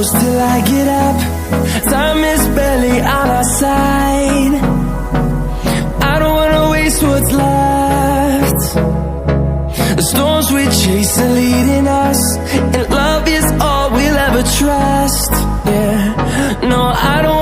close till I get up. Time is barely on our side. I don't wanna waste what's left. The storms we chase are leading us, and love is all we'll ever trust. Yeah, no, I don't